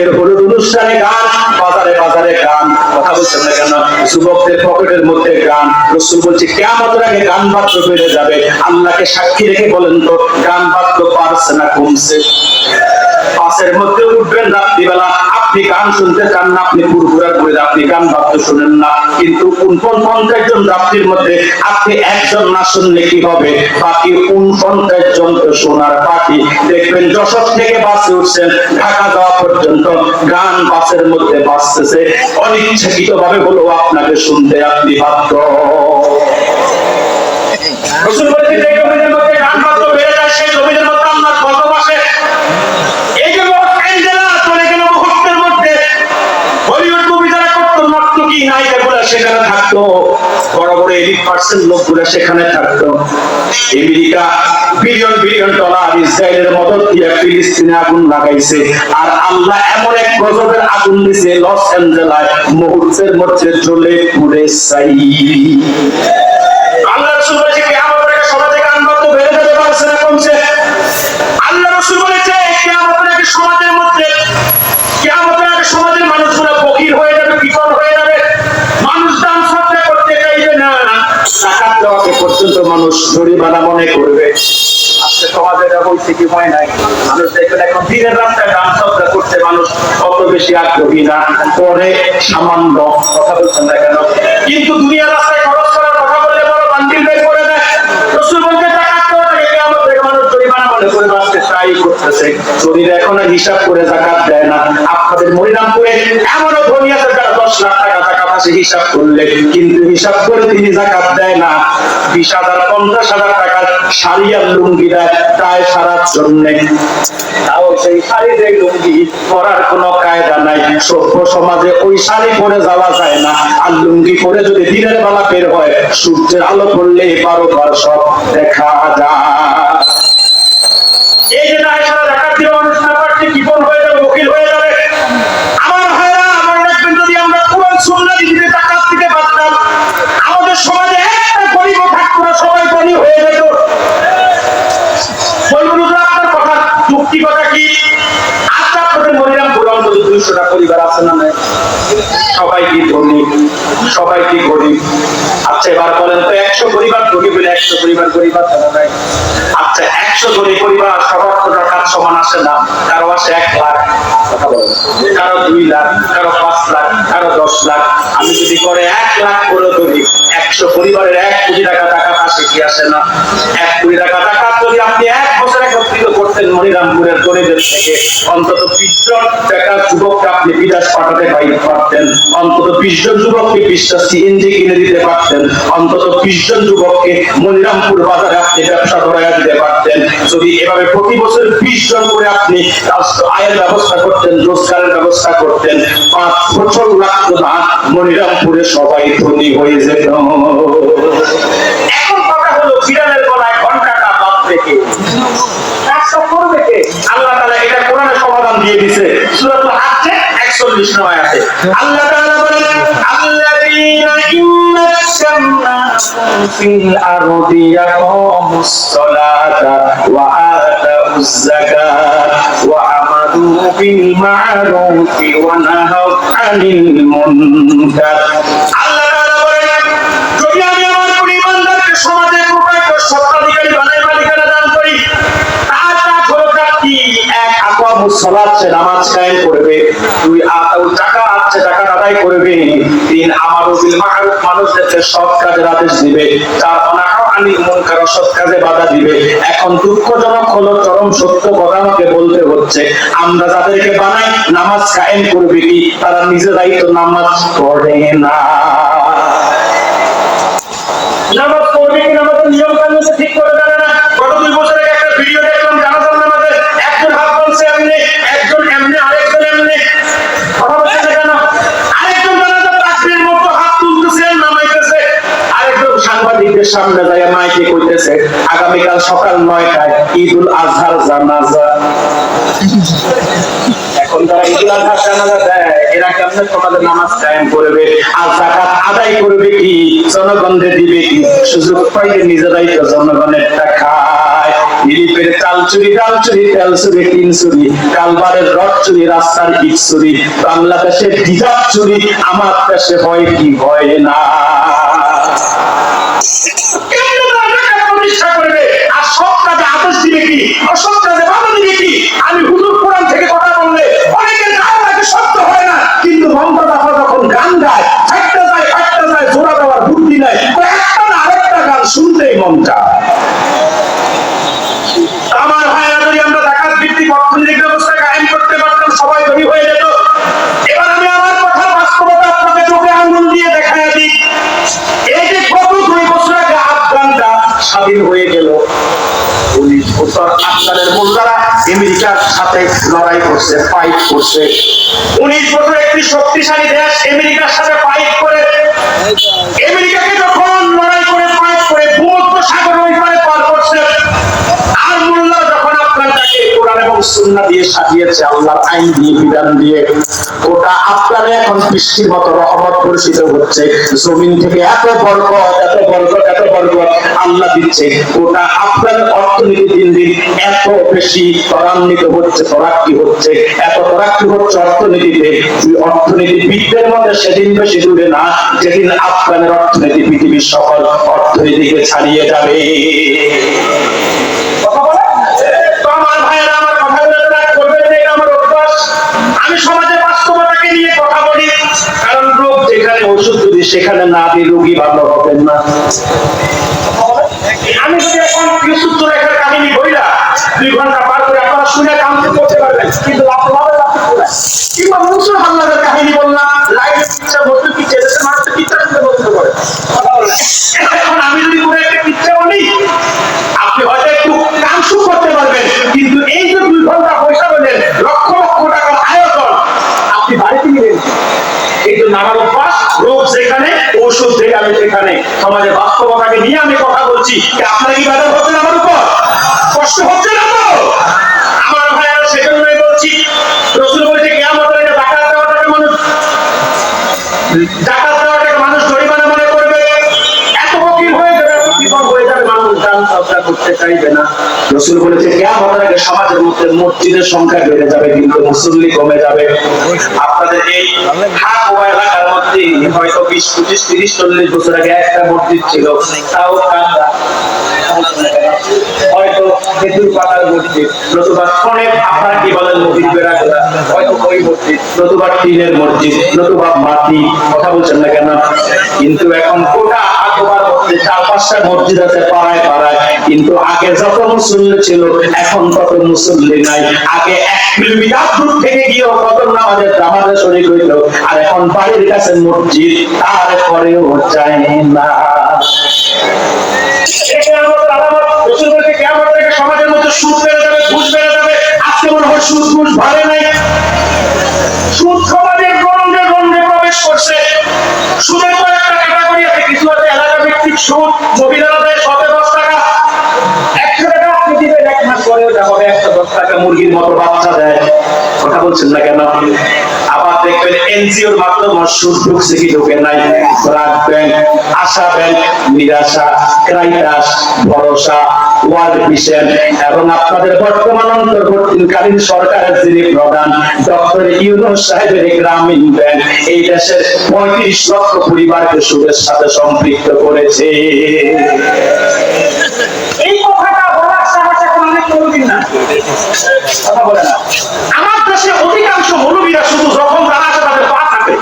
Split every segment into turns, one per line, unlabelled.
এর হলুদ অনুষ্ঠানে গান, বাজারে বাজারে গান, কথা বলছেন না কেন? যুবকদের পকেটের মধ্যে গান। রাসূল বলছে কিয়ামতের আগে গান বাদ্য বেড়ে যাবে। আল্লাহকে সাক্ষী রেখে বলেন তো গান বাদ্য বাড়ছে না কমছে? বাসের মধ্যে উঠবেন রাত্রিবেলা, আপনি গান শুনতে চান না, আপনি পুরপুরা করে আপনি গান বাদ্য শুনেন না, কিন্তু 49 জন যাত্রীর মধ্যে আপনি একজন না শুনলে কি হবে? বাকি 49 জন তো শোনার বাকি। দেখবেন যশোর থেকে বাসে উঠছেন, ঢাকা যাওয়া পর্যন্ত গান বাসের মধ্যে বাজতেছে, অনিচ্ছাকৃত ভাবে হলো আপনাকে শুনতে আপনি বাধ্য। রাসূল বলেছেন যে জমিনের মধ্যে গান বাদ্য বেড়ে যায়, সেই জমিনের মধ্যে আল্লাহর গজব আসে। এই যে অ্যাঞ্জেলা চলে গেল মুহূর্তের মধ্যে, হলিউড মুভি যারা করতো, নর্তকী নায়িকাগুলো সেখানে থাকতো, বড় বড় এলিট পার্সন লোকগুলো সেখানে থাকতো। আমেরিকা বিলিয়ন বিলিয়ন ডলার ইসরায়েলের মদদ দিয়ে ফিলিস্তিনে আগুন লাগাইছে, আর আল্লাহ এমন এক গজবের আগুন দিছে লস অ্যাঞ্জেলায়, মুহূর্তের মধ্যে জ্বলে পুড়ে ছাই। আল্লাহ রাসূল বলেছে কিয়ামতের আগে সমাজে গান বাদ্য বেড়ে যেতে পারছে না কমছে? আল্লাহ রাসূল বলেছে কিয়ামতের আগে সমাজের মধ্যে, কিয়ামতের আগে সমাজের মানুষগুলো ফকির হয়ে যাবে, বিপদ হয়ে যাবে, মানুষ দান সদকা করতে চাইবে না, যাকাত দেওয়াকে পর্যন্ত মানুষ জরিমানা মনে করবে। আজকে সমাজে এটা হইছে কি হয় নাই? মানুষ দেখবেন এখন দিনের রাস্তায় দান সদকা করতে মানুষ অত বেশি আগ্রহী না, পরে সামান্য, কথা বলছেন না কেন? কিন্তু দুনিয়ার রাস্তায় খরচ করার কথা বললে বড় বান্ডিল বের করে দেয়। রাসূল বলতে যাকাত দেওয়াটাকে কিয়ামতের আগে মানুষ জরিমানা মনে করে আজকে তাই করতেছে। শরীর এখন হিসাব করে যাকাত দেয় না। আপনাদের মনিরামপুরে এমনও ধনী আছে যারা 10 লাখ টাকা টাকা পাশে হিসাব করলে, কিন্তু হিসাব করে তিনি যাকাত দেয় না। 20,000 50,000 টাকার শাড়ি আর লুঙ্গি দেয় প্রায় সারার জন্য, তাও সেই শাড়ি যে লুঙ্গি পরার কোনো কায়দা নাই। সভ্য সমাজে ওই শাড়ি পরে যাওয়া যায় না, আর লুঙ্গি পরে যদি দিনের বেলা বের হয়, সূর্যের আলো পড়লে 12 বার সব দেখা যায়। এই যে সারা ঢাকা দিয়ে মানুষ না পারছে, জীবন হয়ে যাবে, বকিল হয়ে যাবে। আমার ভাইরা, আমার রাখবেন, যদি আমরা কোরআন সুন্নাহ দিতে যাকাত দিতে পারতাম, আমাদের সমাজে একটা গরিব থাকতো না, সবাই ধনী হয়ে যেত। বলুন আপনার কথা যুক্তি কথা কি? আচ্ছা, আপনাদের মনিরামপুরে অন্তত 200টা পরিবার আছে না নাই? সবাই কি ধনী? সবাই কি গরিব? আচ্ছা, এবার বলেন তো 100 পরিবার ধনী বলে 100 পরিবার গরিব আছে না নাই? আচ্ছা, 100 ধনী পরিবার সবার তো টাকা সমান আসে না। কারো আসে 1 লাখ, কথা বলেন, কারো 2 লাখ, কারো 5 লাখ, কারো 10 লাখ। আমি যদি করে 1 লাখ করে ধরি, 100 পরিবারের 1 কোটি টাকা টাকা আসে কি আসে না? 1 কোটি টাকা টাকা যদি আপনি 1 বছর একত্রিত করতেন মনিরামপুরের গরিবদের থেকে, অন্তত 20 জন টাকা যুবককে আপনি বিদেশ পাঠাতে পারতেন, অন্তত 20 জন যুবককে 20টা সিএনজি কিনে দিতে পারতেন, অন্তত 20 জন যুবককে মনিরামপুর বাজারে আপনি ব্যবসা করাইয়া দিতে পারতেন। যদি এভাবে প্রতি বছর 20 জন করে আপনি আয়ের ব্যবস্থা করতেন, রোজগারের ব্যবস্থা করতেন, 5 বছর লাগতো না, মনিরামপুরে সবাই ধনী হয়ে যেত। এখন কথা হলো বিড়ালের গলায় ঘন্টাটা বাদ রেখে কাজটা করবে কে? আল্লাহ তাআলা এটা কোরআনে সমাধান দিয়ে দিয়েছে। সূরাতুল হাজ্জে 41 নম্বর আয়াতে আল্লাহ তাআলা বলেন, আল্লাযীনা ইন্নাশামনাকুম ফিল আরদি ইয়াকুমুস সালাতা ওয়া আতাউজ যাকাত ওয়া আমারু বিল মা'রুফি ওয়া নাহাউ আনিল মুনকার। আল্লাহ তাআলা বলেন, যদি আমি আমার পরিবারকে সমাজে প্রকাশ্য সত্ত্বাধিকারী বানাই, মালিকানা দান করি, তার কাজ হলো কি? 1 আকামুস সালাত, সে নামাজ কায়েম করবে। 2 আতাউজ যাকাত, সে যাকাত আদায় করবে। 3 আমারু বিল মা'রুফ, মানুষদেরকে সৎ কাজের আদেশ দিবে। 4 নাহাউ আনিল মুনকার, অসৎ কাজে বাধা দিবে। এখন দুঃখজনক হলো, চরম সত্য কথা আমাকে বলতে হচ্ছে, আমরা যাদেরকে বানাই নামাজ কায়েম করবে কি, তারা নিজেরাই তো নামাজ পড়ে না। নামাজ পড়বে কি, নামাজের নিয়ম কানুন ঠিক করে জানে না। গত 2 বছর আগে একটা ভিডিও দেখলাম, জানাজার নামাজে একজন হাত তুলছে এমনি, একজন এমনি, আরেকজন এমনি, কথা বলছে না কেন? আরেকজন জানাজার তাকবীরের মতো হাত তুলতেছে, নামাইতেছে, আরেকজন সাংবাদিকদের সামনে যায় মাইকে কইতেছে, আগামীকাল সকাল 9টায় ঈদুল আজহার জানাজা। এখন তারা ঈদুল আজহার জানাজা দেয়, এরা কেমনে সমাজে নামাজ কায়েম করবে? আর যাকাত আদায় করবে কি? জনগণকে দিবে কি? সুযোগ পাইলে নিজেরাই তো জনগণের টাকা খায়। ইলিপের চাল চুরি, ডাল চুরি, তেল চুরি, টিন চুরি, কালবারের রড চুরি, রাস্তার ইট চুরি, বাংলাদেশের হিজাব চুরি, আমার দেশে হয় কি হয় না? প্রতিষ্ঠা করবে আর সব কাজে আদেশ দিবে কি, অসৎ কাজে বাধা দিবে কি? আমি হুজুর কোরআন থেকে কথা বললে অনেকের গায়ে লাগে, শব্দ হয় না, কিন্তু মমতা যখন গান গায় ফাটতে যায়, জোড়া দেওয়ার বুদ্ধি নাই, একটা না আরেকটা গান শুনতেই মন চায়। আমার ভাইরা, যদি আমরা জাকাত ভিত্তিক অর্থনৈতিক ব্যবস্থা কায়েম করতে পারতাম, সবাই ধনী হয়ে যেত। এবার আমি আমার কথা বাস্তবতা আপনাকে চোখে আঙুল দিয়ে দেখায় দিই। এই যে গত 2 বছর আগে আফগানটা স্বাধীন হয়ে গেল, 19 বছর আফগানের মোল্লারা আমেরিকার সাথে লড়াই করছে, ফাইট করছে। 19 বছর একটি শক্তিশালী দেশ আমেরিকার সাথে ফাইট করে, আমেরিকাকে যখন লড়াই করে ফাইট করে ভূমধ্য সাগর ওই পারে পার করছে, আর মোল্লা যখন আফগানটাকে কোরআন এবং সুন্নাহ দিয়ে সাজিয়েছে, আল্লাহর আইন দিয়ে, বিধান দিয়ে, ওটা আফগানে এখন বৃষ্টির মতো রহমত বর্ষিত হচ্ছে। জমিন থেকে এত বরকত আল্লাহ দিচ্ছে। ওটা আফগানের অর্থনীতি দিন দিন এত বেশি ত্বরান্বিত হচ্ছে, এত তরাক্কি হচ্ছে অর্থনীতিতে। অর্থনীতিবিদদের মধ্যে সেদিন বেশি দূরে না, যেদিন আফগানের অর্থনীতি পৃথিবীর সকল অর্থনীতিকে ছাড়িয়ে যাবে। আমি সমাজের বাস্তবতাকে নিয়ে কথা বলি, কারণ রোগ যেখানে, ওষুধ যদি সেখানে না দিয়ে রোগী ভালো হবেন না। আমি যদি এখন ইউসুফ জুলাইখার কাহিনী বইলা 2 ঘন্টা পার করে আপনারা শুনে কাউন্ট করতে পারবেন, কিন্তু কিংবা মুসুর হাল্লাদের কাহিনী বললাম, লাইভ পিকচার বলতে কি চেয়েছে, মানুষ পিকচার বলতে পারে। এখন আমি যদি কোনো একটা পিকচার বলি, আপনি হয়তো একটু কামসু করতে পারবেন, কিন্তু এই যে 2 ঘন্টা পয়সা বলেন, লক্ষ লক্ষ টাকার আয়োজন আপনি বাড়িতে নিলেন। এই তো নানার অভ্যাস, রোগ যেখানে, ঔষধ যেখানে সেখানে। সমাজের বাস্তবতাকে নিয়ে আমি কথা বলছি। আপনারা কি বাধা হচ্ছেন আমার উপর? কষ্ট হচ্ছে না তো? আমার ভাইয়েরা, সেজন্যই বলছি, রাসূল বলেছে কিয়ামতের আগে জাকাত দেওয়াটাকে মানুষ জরিমানা মনে করবে, এত বকিল হয়ে যাবে, এত বিপদ হয়ে যাবে, মানুষ দান সদকা করতে চাইবে না। রাসূল বলেছে কিয়ামতের আগে সমাজের মধ্যে মসজিদের সংখ্যা বেড়ে যাবে, কিন্তু মুসল্লি কমে যাবে। আপনাদের এই হাট ও এলাকার মধ্যে হয়তো 20, 25, 30, 40 বছর আগে একটা মসজিদ ছিল, তাও কান্দা, হয়তো খেজুর পাতার মসজিদ, নতুবা ফোনে আপনারা কি বলেন মসজিদ বেড়া করা, হয়তো ওই মসজিদ, নতুবা টিনের মসজিদ, নতুবা মাটি, কথা বলছেন না কেন? কিন্তু এখন গোটা আতোয়ার মধ্যে 4-5টা মসজিদ আছে পাড়ায় পাড়ায়, কিন্তু আগে যত মুসল্লি ছিল এখন তত মুসল্লি নাই। আগে 1 কিলোমিটার দূর থেকে গিয়েও কত নামাজের জামাতে শরীক হইত, আর এখন বাড়ির কাছে মসজিদ, তারপরেও যায় না। সমাজের মধ্যে সুদ বেড়ে যাবে, ঘুষ বেড়ে যাবে। আজকে মনে হয় সুদ ঘুষ ভারে নাই, সুদ সমাজের গণ্ডে গণ্ডে প্রবেশ করছে। সুদের কয়েকটা ক্যাটাগরি আছে, কিছু আছে এলাকা ভিত্তিক সুদ, মহিলারা দেয় 10 টাকা, 100 টাকা আপনি দিবেন, 1 মাস পরেও যা হবে 110 টাকা মুরগির মতো বাচ্চা দেয়, কথা বলছেন না কেন? আবার দেখবেন এনজিওর মাধ্যমে সুদ ঢুকছে কি ঢুকে নাই, রাখবেন আশা ব্যাংক, নিরাশা, ক্রাইটাস, ভরসা, ওয়ার্ল্ড ভিশন এবং আপনাদের বর্তমান অন্তর্বর্তীকালীন সরকারের যিনি প্রধান ডক্টর ইউনূস সাহেবের গ্রামীণ ব্যাংক এই দেশের 35 লক্ষ পরিবারকে সুদের সাথে সম্পৃক্ত করেছে। এই কথাটা বলার সাহস এখন অনেক মৌলবী না, কথা বলে না। আমার দেশে অধিকাংশ মৌলবীরা শুধু যখন তারা আছে তাদের পা থাকে।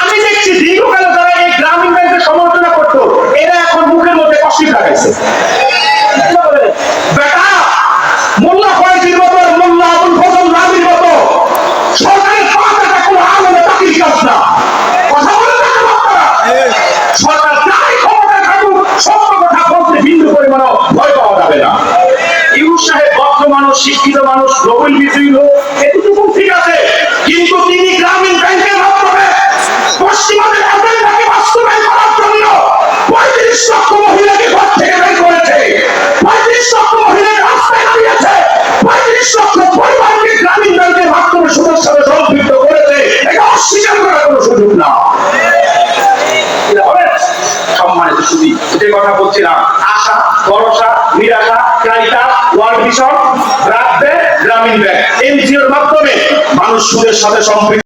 আমি দেখছি দীর্ঘকালে যারা এই গ্রামীণ ব্যাংকের সমালোচনা করতো, এরা এখন মুখের মধ্যে কষ্টি লাগাইছে। বেটা মোল্লা ফয়জির মতো, মোল্লা আবুল ফজল নাবির মতো সরকারের পা থাকা কোনো আলেমে চাকরির কাজ না, কথা বলে না আপনারা। সরকার যাই ক্ষমতায় থাকুক, সত্য কথা বলতে বিন্দু পরিমাণও ভয় পাওয়া যাবে না। ইউনূস সাহেব ভদ্র মানুষ, শিক্ষিত মানুষ, নোবেল বিজয়ী লোক, এতটুকু ঠিক আছে, কিন্তু তিনি গ্রামীণ ব্যাংকের মাধ্যমে পশ্চিমাদের এজেন্ডাকে বাস্তবায়ন করার জন্য 35 লক্ষ মহিলাকে ঘর থেকে বের করেছে, 35 লক্ষ মহিলাকে রাস্তায় নামিয়েছে, 35 লক্ষ পরিবারকে গ্রামীণ ব্যাংকের মাধ্যমে সুদের সাথে সম্পৃক্ত করেছে। এটা অস্বীকার করার কোনো সুযোগ না। সম্মানিত সুধী, যে কথা বলছিলাম, আশা, ভরসা, নিরাশা, ক্রাইটাস, ওয়ার্ল্ড ভিশন রাখবে গ্রামীণ ব্যাংক এনজিওর মাধ্যমে মানুষ সুদের সাথে সম্পৃক্ত